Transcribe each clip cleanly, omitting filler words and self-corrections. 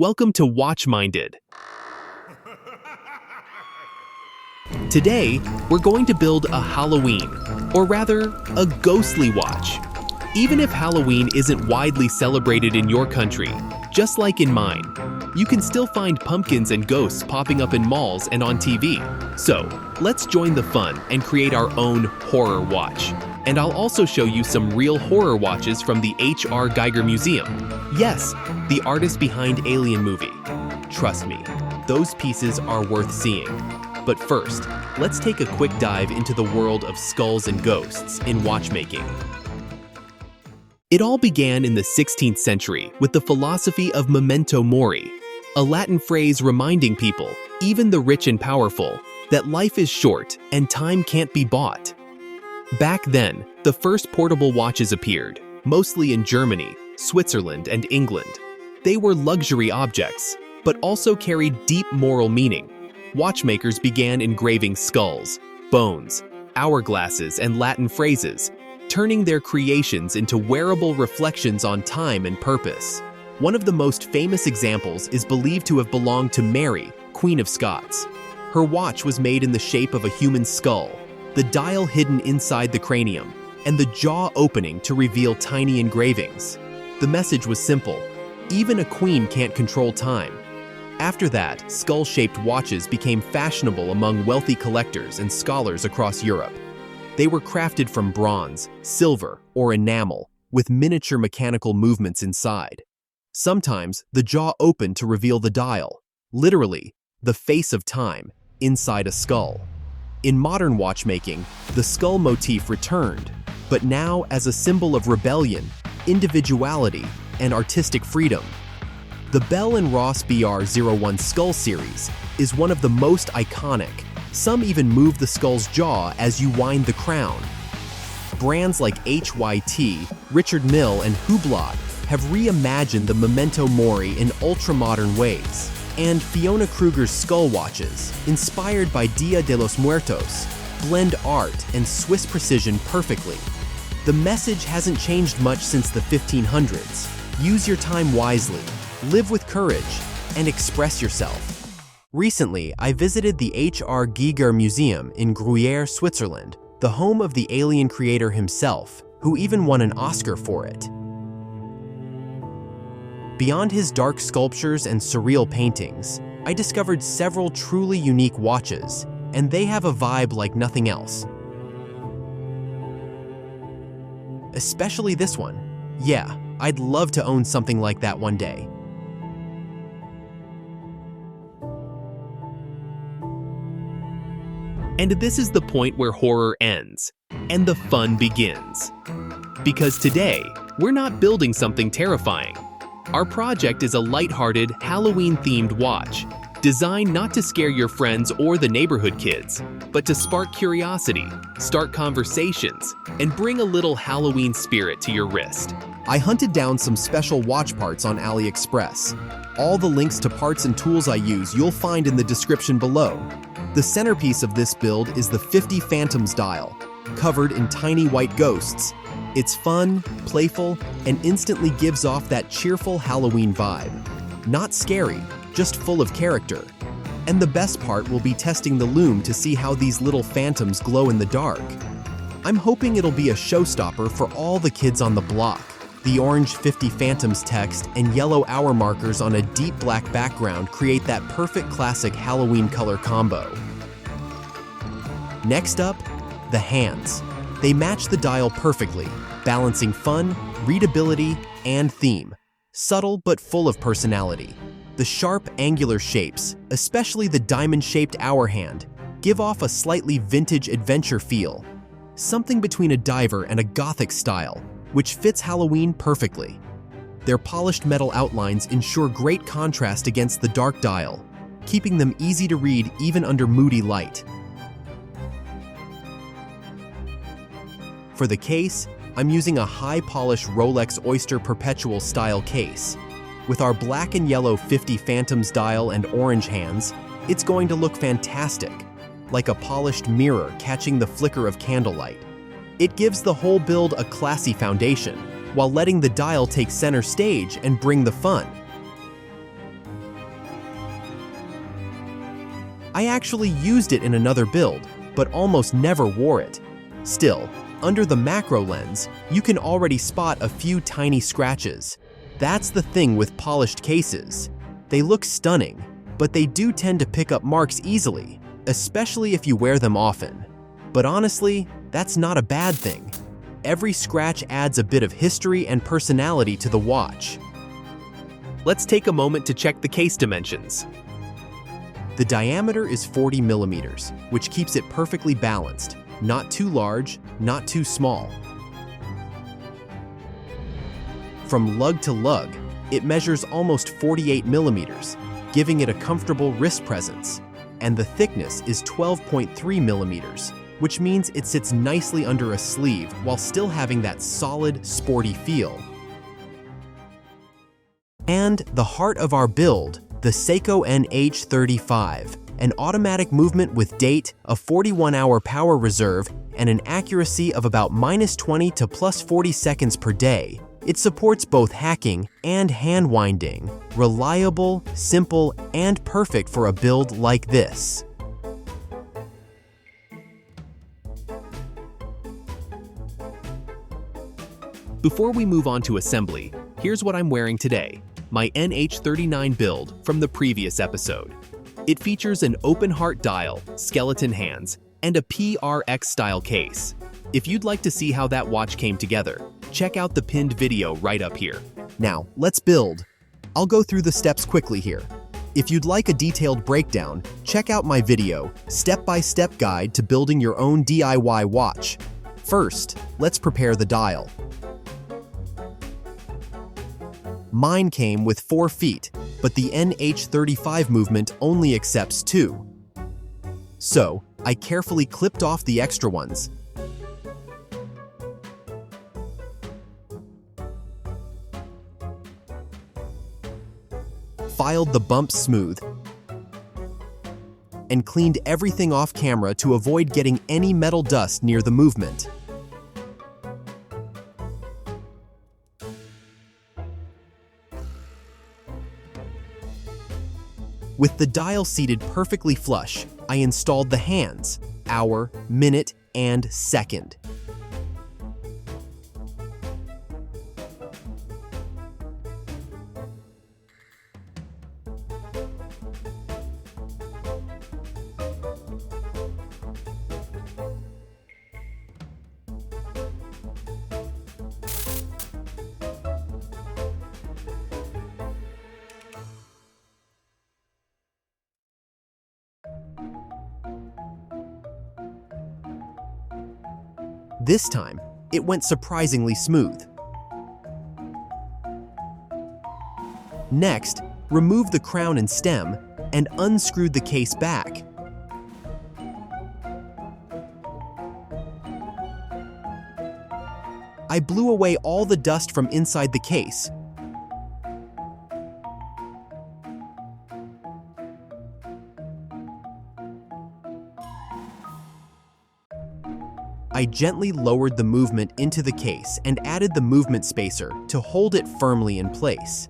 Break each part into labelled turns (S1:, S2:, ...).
S1: Welcome to Watch-Minded. Today, we're going to build a Halloween, or rather, a ghostly watch. Even if Halloween isn't widely celebrated in your country, just like in mine, you can still find pumpkins and ghosts popping up in malls and on TV. So, let's join the fun and create our own horror watch. And I'll also show you some real horror watches from the H.R. Geiger Museum. Yes, the artist behind Alien movie. Trust me, those pieces are worth seeing. But first, let's take a quick dive into the world of skulls and ghosts in watchmaking. It all began in the 16th century with the philosophy of Memento Mori, a Latin phrase reminding people, even the rich and powerful, that life is short and time can't be bought. Back then, the first portable watches appeared, mostly in Germany, Switzerland, and England. They were luxury objects, but also carried deep moral meaning. Watchmakers began engraving skulls, bones, hourglasses, and Latin phrases, turning their creations into wearable reflections on time and purpose. One of the most famous examples is believed to have belonged to Mary, Queen of Scots. Her watch was made in the shape of a human skull, the dial hidden inside the cranium, and the jaw opening to reveal tiny engravings. The message was simple: even a queen can't control time. After that, skull-shaped watches became fashionable among wealthy collectors and scholars across Europe. They were crafted from bronze, silver, or enamel, with miniature mechanical movements inside. Sometimes, the jaw opened to reveal the dial, literally, the face of time, inside a skull. In modern watchmaking, the skull motif returned, but now as a symbol of rebellion, individuality, and artistic freedom. The Bell & Ross BR01 Skull series is one of the most iconic. Some even move the skull's jaw as you wind the crown. Brands like HYT, Richard Mille, and Hublot have reimagined the Memento Mori in ultra-modern ways. And Fiona Kruger's skull watches, inspired by Dia de los Muertos, blend art and Swiss precision perfectly. The message hasn't changed much since the 1500s. Use your time wisely, live with courage, and express yourself. Recently, I visited the H.R. Geiger Museum in Gruyere, Switzerland, the home of the Alien creator himself, who even won an Oscar for it. Beyond his dark sculptures and surreal paintings, I discovered several truly unique watches, and they have a vibe like nothing else. Especially this one. Yeah, I'd love to own something like that one day. And this is the point where horror ends, and the fun begins. Because today, we're not building something terrifying. Our project is a lighthearted, Halloween-themed watch, designed not to scare your friends or the neighborhood kids, but to spark curiosity, start conversations, and bring a little Halloween spirit to your wrist. I hunted down some special watch parts on AliExpress. All the links to parts and tools I use you'll find in the description below. The centerpiece of this build is the 50 Phantoms dial, covered in tiny white ghosts. It's fun, playful, and instantly gives off that cheerful Halloween vibe. Not scary, just full of character. And the best part will be testing the Lume to see how these little phantoms glow in the dark. I'm hoping it'll be a showstopper for all the kids on the block. The orange 50 Phantoms text and yellow hour markers on a deep black background create that perfect classic Halloween color combo. Next up, the hands. They match the dial perfectly, balancing fun, readability, and theme. Subtle but full of personality. The sharp, angular shapes, especially the diamond-shaped hour hand, give off a slightly vintage adventure feel. Something between a diver and a gothic style, which fits Halloween perfectly. Their polished metal outlines ensure great contrast against the dark dial, keeping them easy to read even under moody light. For the case, I'm using a high-polish Rolex Oyster Perpetual style case. With our black and yellow 50 Phantoms dial and orange hands, it's going to look fantastic, like a polished mirror catching the flicker of candlelight. It gives the whole build a classy foundation, while letting the dial take center stage and bring the fun.
S2: I actually used it in another build, but almost never wore it. Still, under the macro lens, you can already spot a few tiny scratches. That's the thing with polished cases. They look stunning, but they do tend to pick up marks easily, especially if you wear them often. But honestly, that's not a bad thing. Every scratch adds a bit of history and personality to the watch.
S1: Let's take a moment to check the case dimensions.
S2: The diameter is 40 millimeters, which keeps it perfectly balanced, not too large, not too small. From lug to lug, it measures almost 48 millimeters, giving it a comfortable wrist presence, and the thickness is 12.3 millimeters, which means it sits nicely under a sleeve while still having that solid, sporty feel. And the heart of our build, the Seiko NH35, an automatic movement with date, a 41-hour power reserve, and an accuracy of about -20 to +40 seconds per day. It supports both hacking and hand winding, reliable, simple, and perfect for a build like this.
S1: Before we move on to assembly, here's what I'm wearing today, my NH39 build from the previous episode. It features an open heart dial, skeleton hands, and a PRX-style case. If you'd like to see how that watch came together, check out the pinned video right up here.
S2: Now, let's build. I'll go through the steps quickly here. If you'd like a detailed breakdown, check out my video, Step-by-Step Guide to Building Your Own DIY Watch. First, let's prepare the dial. Mine came with 4 feet, but the NH35 movement only accepts 2. So, I carefully clipped off the extra ones. Filed the bumps smooth, and cleaned everything off camera to avoid getting any metal dust near the movement. With the dial seated perfectly flush, I installed the hands, hour, minute, and second. This time, it went surprisingly smooth. Next, remove the crown and stem and unscrewed the case back. I blew away all the dust from inside the case. I gently lowered the movement into the case and added the movement spacer to hold it firmly in place.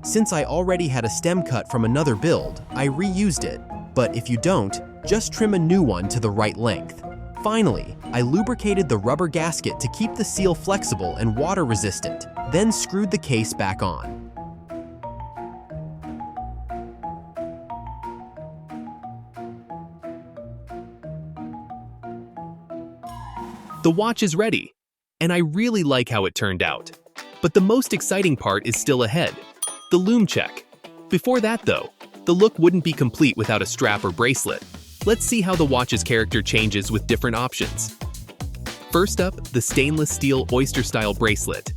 S2: Since I already had a stem cut from another build, I reused it, but if you don't, just trim a new one to the right length. Finally, I lubricated the rubber gasket to keep the seal flexible and water resistant, then screwed the case back on.
S1: The watch is ready, and I really like how it turned out. But the most exciting part is still ahead, the lume check. Before that though, the look wouldn't be complete without a strap or bracelet. Let's see how the watch's character changes with different options. First up, the stainless steel oyster-style bracelet.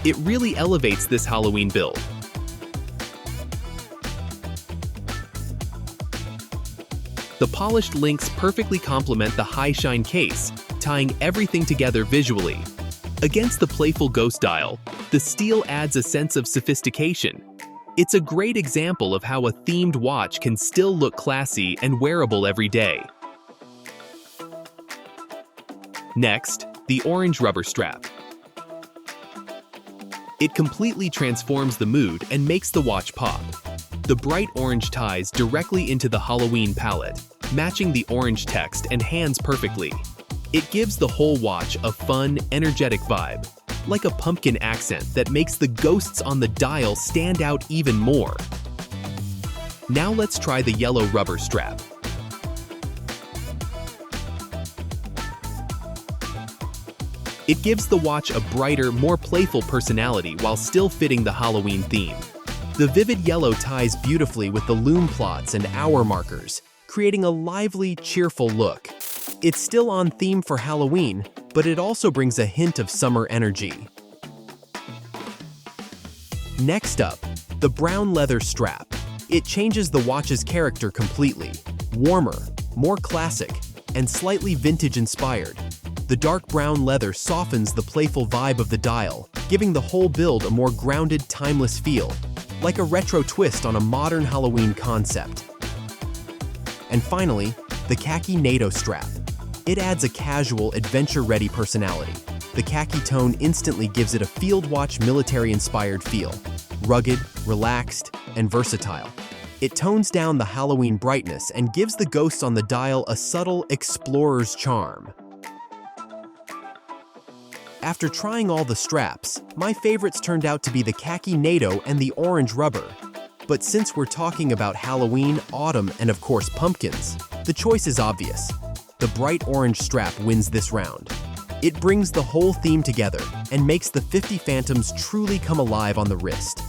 S1: It really elevates this Halloween build. The polished links perfectly complement the high-shine case, tying everything together visually. Against the playful ghost dial, the steel adds a sense of sophistication. It's a great example of how a themed watch can still look classy and wearable every day. Next, the orange rubber strap. It completely transforms the mood and makes the watch pop. The bright orange ties directly into the Halloween palette, matching the orange text and hands perfectly. It gives the whole watch a fun, energetic vibe, like a pumpkin accent that makes the ghosts on the dial stand out even more. Now let's try the yellow rubber strap. It gives the watch a brighter, more playful personality while still fitting the Halloween theme. The vivid yellow ties beautifully with the lume plots and hour markers, creating a lively, cheerful look. It's still on theme for Halloween, but it also brings a hint of summer energy. Next up, the brown leather strap. It changes the watch's character completely. Warmer, more classic, and slightly vintage-inspired. The dark brown leather softens the playful vibe of the dial, giving the whole build a more grounded, timeless feel, like a retro twist on a modern Halloween concept. And finally, the khaki NATO strap. It adds a casual, adventure-ready personality. The khaki tone instantly gives it a field watch military-inspired feel, rugged, relaxed, and versatile. It tones down the Halloween brightness and gives the ghosts on the dial a subtle explorer's charm. After trying all the straps, my favorites turned out to be the khaki NATO and the orange rubber. But since we're talking about Halloween, autumn, and of course pumpkins, the choice is obvious. The bright orange strap wins this round. It brings the whole theme together and makes the 50 Phantoms truly come alive on the wrist.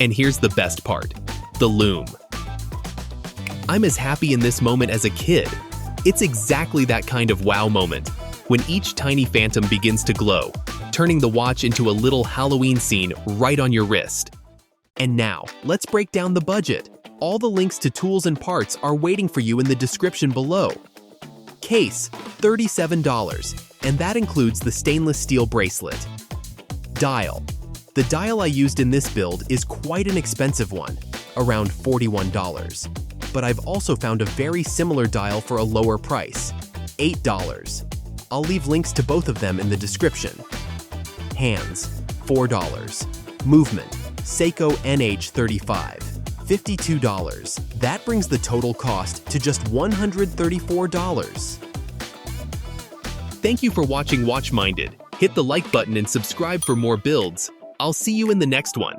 S1: And here's the best part, the lume. I'm as happy in this moment as a kid. It's exactly that kind of wow moment, when each tiny phantom begins to glow, turning the watch into a little Halloween scene right on your wrist. And now, let's break down the budget. All the links to tools and parts are waiting for you in the description below. Case, $37, and that includes the stainless steel bracelet. Dial. The dial I used in this build is quite an expensive one, around $41. But I've also found a very similar dial for a lower price, $8. I'll leave links to both of them in the description. Hands, $4. Movement, Seiko NH35, $52. That brings the total cost to just $134. Thank you for watching Watch Minded. Hit the like button and subscribe for more builds. I'll see you in the next one.